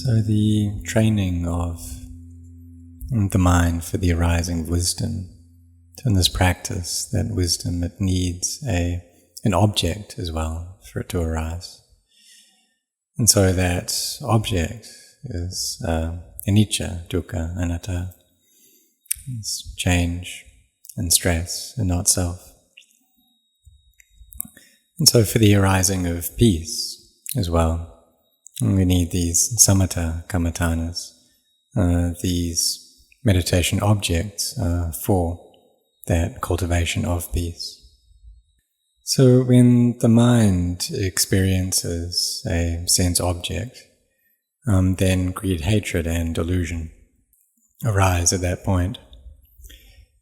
So the training of the mind for the arising of wisdom, in this practice, that wisdom, it needs an object as well for it to arise. And so that object is anicca, dukkha, anatta. It's change and stress and not self. And so for the arising of peace as well, we need these samatha kammattanas, these meditation objects for that cultivation of peace. So when the mind experiences a sense object, then greed, hatred and delusion arise at that point.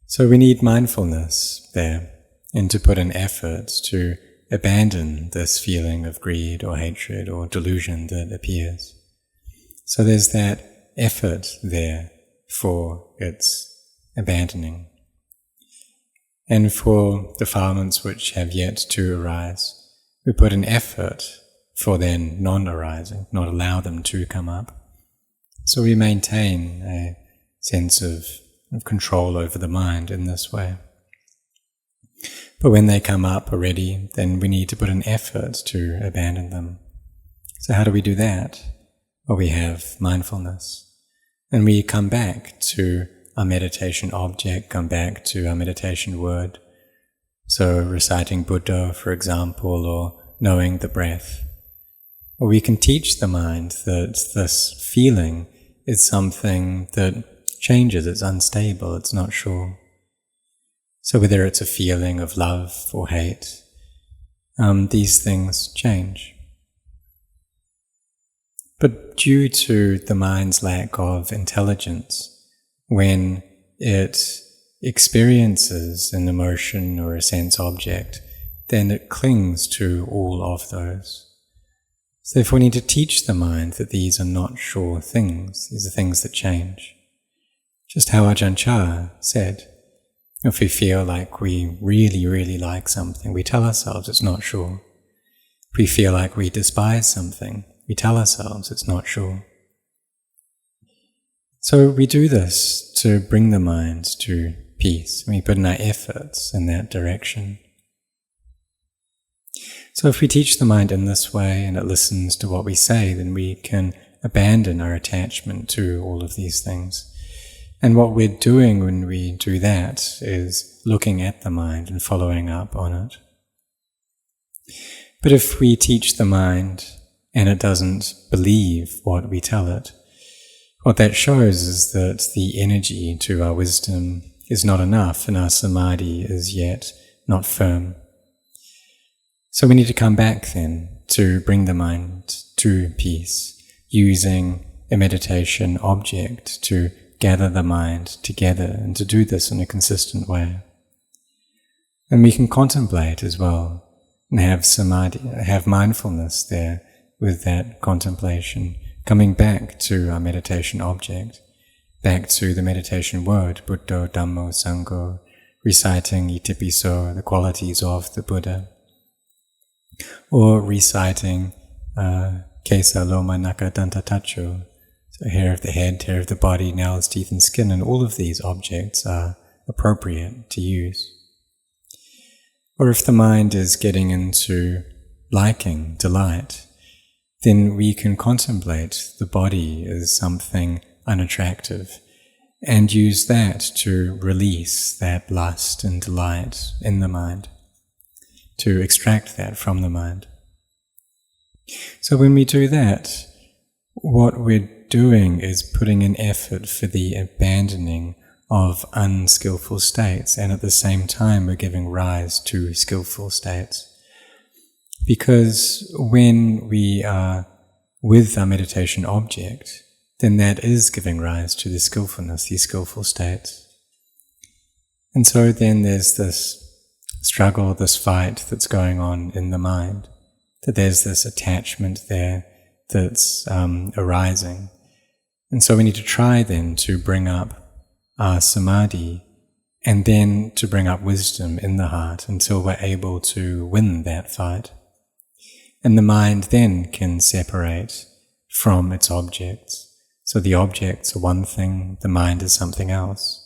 So we need mindfulness there, and to put an effort to abandon this feeling of greed or hatred or delusion that appears. So there's that effort there for its abandoning. And for defilements which have yet to arise, we put an effort for their non-arising, not allow them to come up. So we maintain a sense of control over the mind in this way. But when they come up already, then we need to put an effort to abandon them. So how do we do that? Well, we have mindfulness. And we come back to our meditation object, come back to our meditation word. So reciting Buddha, for example, or knowing the breath. Or we can teach the mind that this feeling is something that changes, it's unstable, it's not sure. So whether it's a feeling of love or hate, these things change. But due to the mind's lack of intelligence, when it experiences an emotion or a sense object, then it clings to all of those. So if we need to teach the mind that these are not sure things, these are things that change. Just how Ajahn said, if we feel like we really, really like something, we tell ourselves it's not sure. If we feel like we despise something, we tell ourselves it's not sure. So we do this to bring the mind to peace. We put in our efforts in that direction. So if we teach the mind in this way and it listens to what we say, then we can abandon our attachment to all of these things. And what we're doing when we do that is looking at the mind and following up on it. But if we teach the mind and it doesn't believe what we tell it, what that shows is that the energy to our wisdom is not enough and our samadhi is yet not firm. So we need to come back then to bring the mind to peace, using a meditation object to gather the mind together and to do this in a consistent way. And we can contemplate as well and have samadhi, have mindfulness there with that contemplation, coming back to our meditation object, back to the meditation word, Buddha, Dhamma, Sangha, reciting itipiso, the qualities of the Buddha, or reciting Kesa, Loma, Naka, Danta, Tacho, so hair of the head, hair of the body, nails, teeth and skin, and all of these objects are appropriate to use. Or if the mind is getting into liking, delight, then we can contemplate the body as something unattractive and use that to release that lust and delight in the mind, to extract that from the mind. So when we do that, what we're doing is putting an effort for the abandoning of unskillful states, and at the same time we're giving rise to skillful states. Because when we are with our meditation object, then that is giving rise to the skillfulness, these skillful states. And so then there's this struggle, this fight that's going on in the mind, that there's this attachment there that's arising. And so we need to try then to bring up our samadhi and then to bring up wisdom in the heart until we're able to win that fight. And the mind then can separate from its objects. So the objects are one thing, the mind is something else.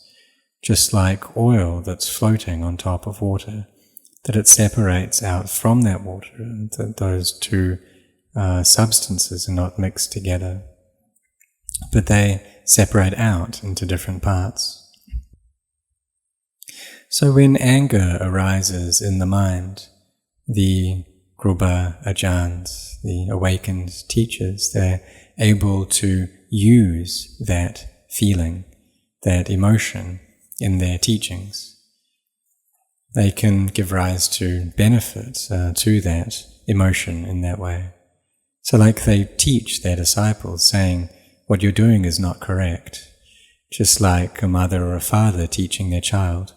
Just like oil that's floating on top of water, that it separates out from that water, and that those two substances are not mixed together, but they separate out into different parts. So when anger arises in the mind, the Kruba Ajahns, the awakened teachers, they're able to use that feeling, that emotion in their teachings. They can give rise to benefit to that emotion in that way. So like they teach their disciples, saying, what you're doing is not correct, just like a mother or a father teaching their child.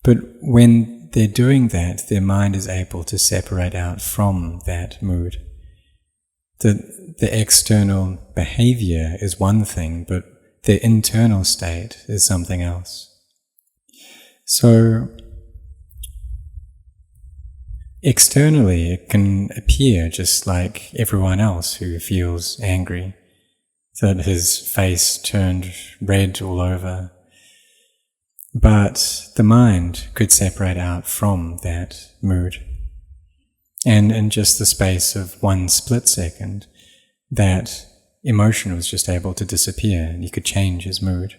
But when they're doing that, their mind is able to separate out from that mood. The external behavior is one thing, but the internal state is something else. So externally, it can appear just like everyone else who feels angry, that his face turned red all over. But the mind could separate out from that mood. And in just the space of one split second, that emotion was just able to disappear and he could change his mood.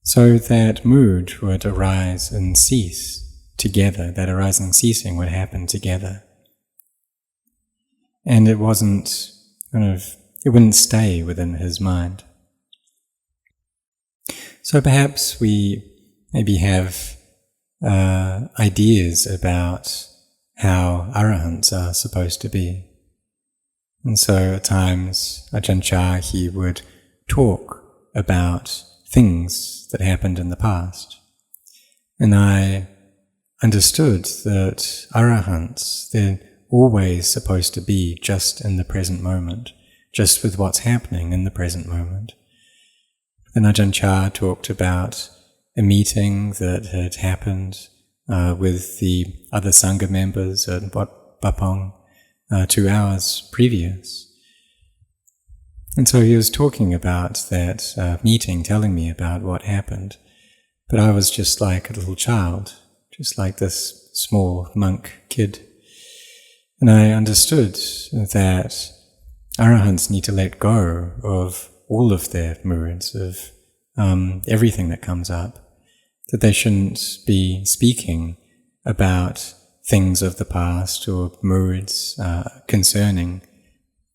So that mood would arise and cease together, that arising and ceasing would happen together. And it wasn't it wouldn't stay within his mind. So perhaps we maybe have ideas about how Arahants are supposed to be. And so at times Ajahn Chah, he would talk about things that happened in the past. And I understood that Arahants, they're always supposed to be just in the present moment, just with what's happening in the present moment. Then Ajahn Chah talked about a meeting that had happened with the other Sangha members at Wat Marp 2 hours previous. And so he was talking about that meeting, telling me about what happened. But I was just like a little child, just like this small monk kid. And I understood that Arahants need to let go of all of their moods, of everything that comes up, that they shouldn't be speaking about things of the past or moods concerning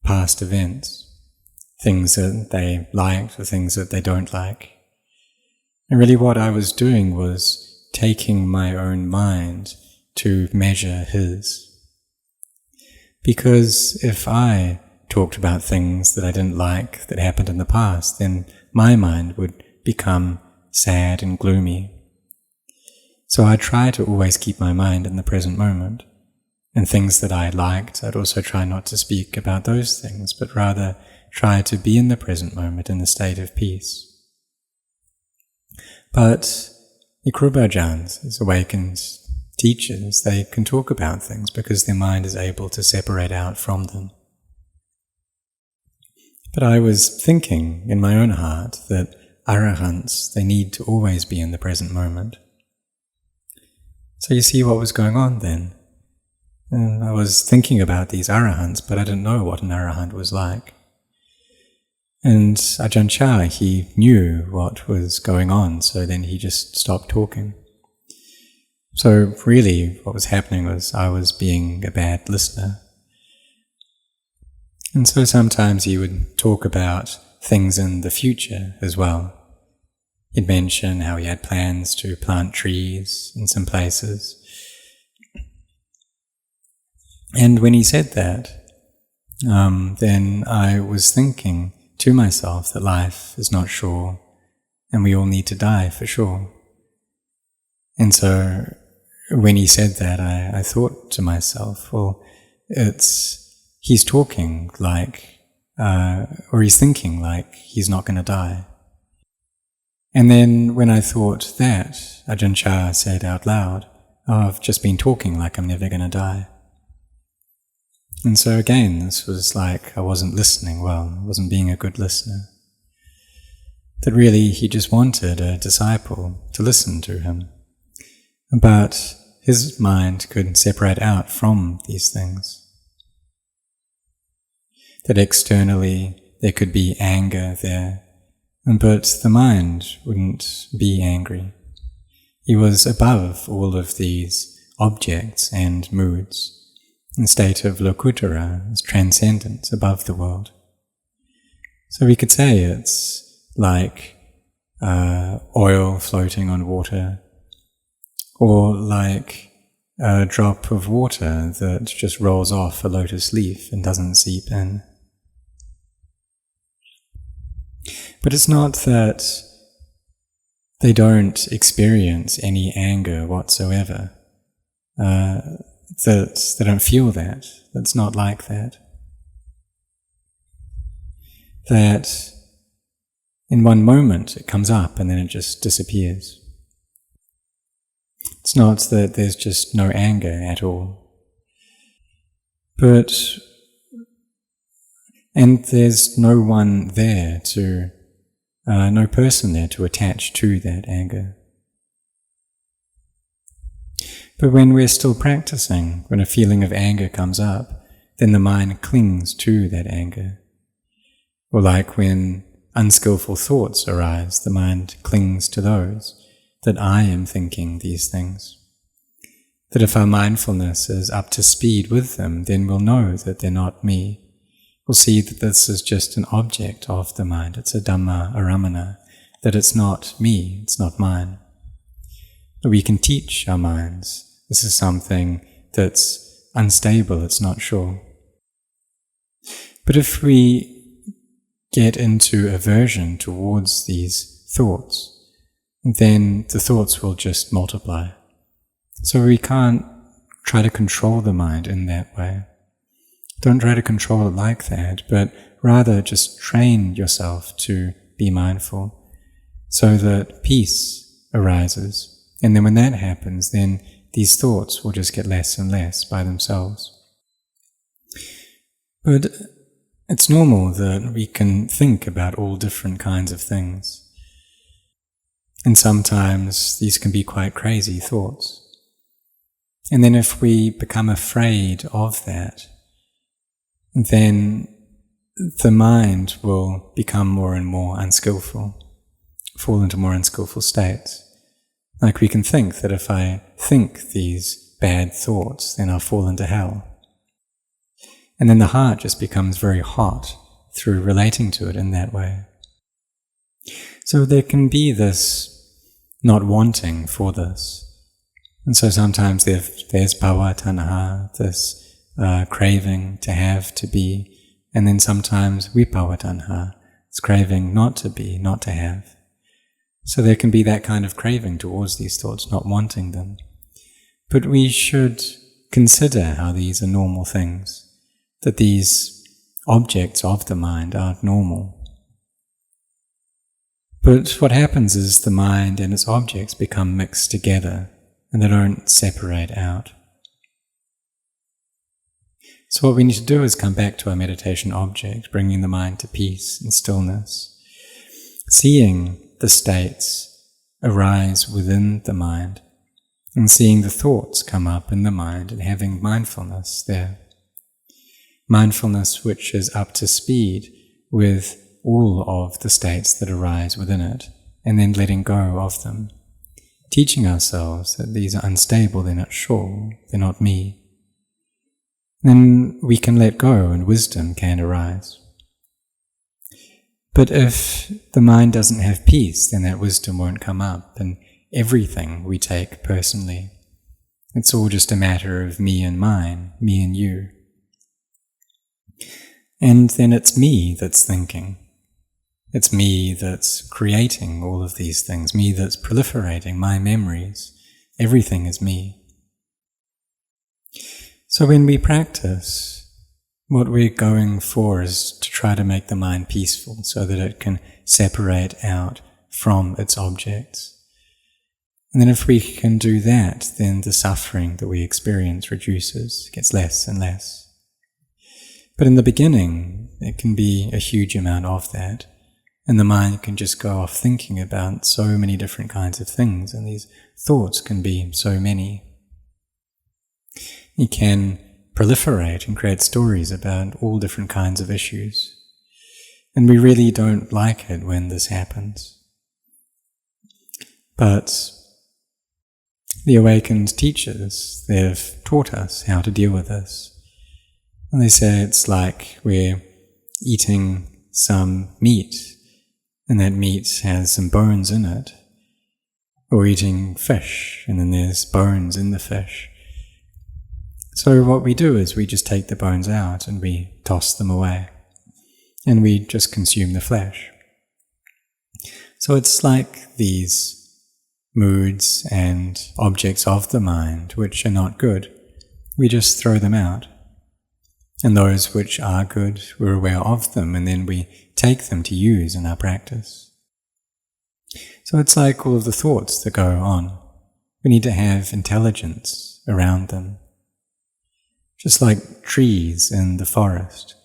past events, things that they liked or things that they don't like. And really what I was doing was taking my own mind to measure his. Because if I talked about things that I didn't like that happened in the past, then my mind would become sad and gloomy. So I try to always keep my mind in the present moment. And things that I liked, I'd also try not to speak about those things, but rather try to be in the present moment in a state of peace. But the Kruba Ajahns, as awakened teachers, they can talk about things because their mind is able to separate out from them. But I was thinking in my own heart that Arahants, they need to always be in the present moment. So you see what was going on then. And I was thinking about these Arahants, but I didn't know what an Arahant was like. And Ajahn Chah, he knew what was going on, so then he just stopped talking. So really what was happening was I was being a bad listener. And so sometimes he would talk about things in the future as well. He'd mention how he had plans to plant trees in some places. And when he said that, then I was thinking to myself that life is not sure and we all need to die for sure. And so when he said that, I thought to myself, well, he's talking like, or he's thinking like he's not going to die. And then when I thought that, Ajahn Chah said out loud, oh, I've just been talking like I'm never going to die. And so again, this was like I wasn't listening well, I wasn't being a good listener. That really he just wanted a disciple to listen to him. But his mind could separate out from these things. That externally there could be anger there, but the mind wouldn't be angry. He was above all of these objects and moods, in state of lokutara, as transcendence, above the world. So we could say it's like oil floating on water, or like a drop of water that just rolls off a lotus leaf and doesn't seep in. But it's not that they don't experience any anger whatsoever, that they don't feel that. That's not like that. That in one moment it comes up and then it just disappears. It's not that there's just no anger at all. And there's no one there no person there to attach to that anger. But when we're still practicing, when a feeling of anger comes up, then the mind clings to that anger. Or like when unskillful thoughts arise, the mind clings to those, that I am thinking these things. That if our mindfulness is up to speed with them, then we'll know that they're not me. We'll see that this is just an object of the mind. It's a Dhamma aramana, that it's not me, it's not mine. That we can teach our minds. This is something that's unstable, it's not sure. But if we get into aversion towards these thoughts, then the thoughts will just multiply. So we can't try to control the mind in that way. Don't try to control it like that, but rather just train yourself to be mindful so that peace arises. And then when that happens, then these thoughts will just get less and less by themselves. But it's normal that we can think about all different kinds of things. And sometimes these can be quite crazy thoughts. And then if we become afraid of that, then the mind will become more and more unskillful, fall into more unskillful states. Like we can think that if I think these bad thoughts, then I'll fall into hell. And then the heart just becomes very hot through relating to it in that way. So there can be this not wanting for this. And so sometimes there's bhava tanha, this craving to have, to be, and then sometimes vibhava tanha, it's craving not to be, not to have. So there can be that kind of craving towards these thoughts, not wanting them. But we should consider how these are normal things, that these objects of the mind aren't normal. But what happens is the mind and its objects become mixed together, and they don't separate out. So what we need to do is come back to our meditation object, bringing the mind to peace and stillness, seeing the states arise within the mind, and seeing the thoughts come up in the mind and having mindfulness there. Mindfulness which is up to speed with all of the states that arise within it, and then letting go of them, teaching ourselves that these are unstable, they're not sure, they're not me. Then we can let go and wisdom can arise. But if the mind doesn't have peace, then that wisdom won't come up, and everything we take personally. It's all just a matter of me and mine, me and you. And then it's me that's thinking. It's me that's creating all of these things, me that's proliferating my memories. Everything is me. So when we practice, what we're going for is to try to make the mind peaceful so that it can separate out from its objects. And then if we can do that, then the suffering that we experience reduces, gets less and less. But in the beginning, it can be a huge amount of that, and the mind can just go off thinking about so many different kinds of things, and these thoughts can be so many. You can proliferate and create stories about all different kinds of issues. And we really don't like it when this happens. But the awakened teachers, they've taught us how to deal with this. And they say it's like we're eating some meat, and that meat has some bones in it. Or eating fish, and then there's bones in the fish. So what we do is we just take the bones out and we toss them away. And we just consume the flesh. So it's like these moods and objects of the mind which are not good. We just throw them out. And those which are good, we're aware of them, and then we take them to use in our practice. So it's like all of the thoughts that go on. We need to have intelligence around them. Just like trees in the forest.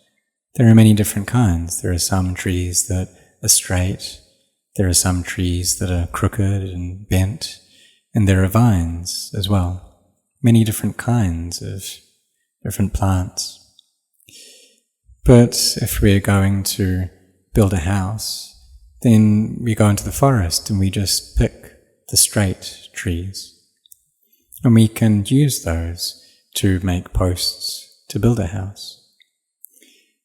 There are many different kinds. There are some trees that are straight. There are some trees that are crooked and bent. And there are vines as well. Many different kinds of different plants. But if we're going to build a house, then we go into the forest and we just pick the straight trees. And we can use those to make posts to build a house.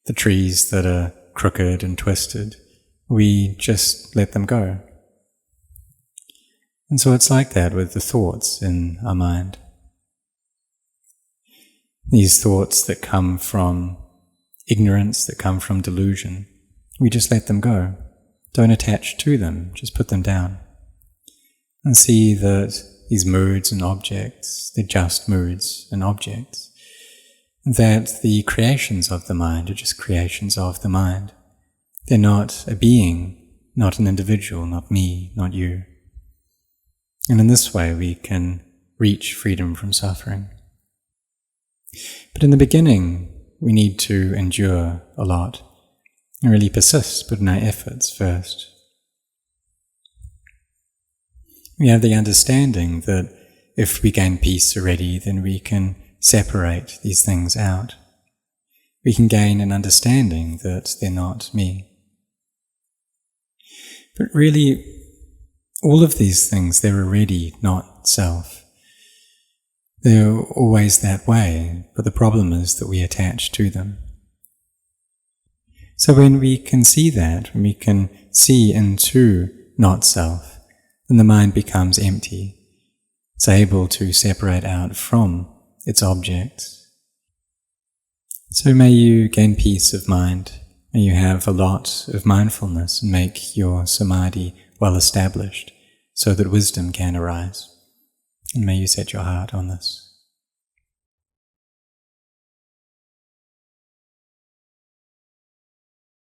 The trees that are crooked and twisted, we just let them go. And so it's like that with the thoughts in our mind. These thoughts that come from ignorance, that come from delusion, we just let them go. Don't attach to them, just put them down. And see that these moods and objects, they're just moods and objects. That the creations of the mind are just creations of the mind. They're not a being, not an individual, not me, not you. And in this way we can reach freedom from suffering. But in the beginning, we need to endure a lot and really persist, put in our efforts first. We have the understanding that if we gain peace already, then we can separate these things out. We can gain an understanding that they're not me. But really, all of these things, they're already not self. They're always that way, but the problem is that we attach to them. So when we can see that, when we can see into not self, then the mind becomes empty. It's able to separate out from its objects. So may you gain peace of mind, may you have a lot of mindfulness and make your samadhi well established so that wisdom can arise. And may you set your heart on this.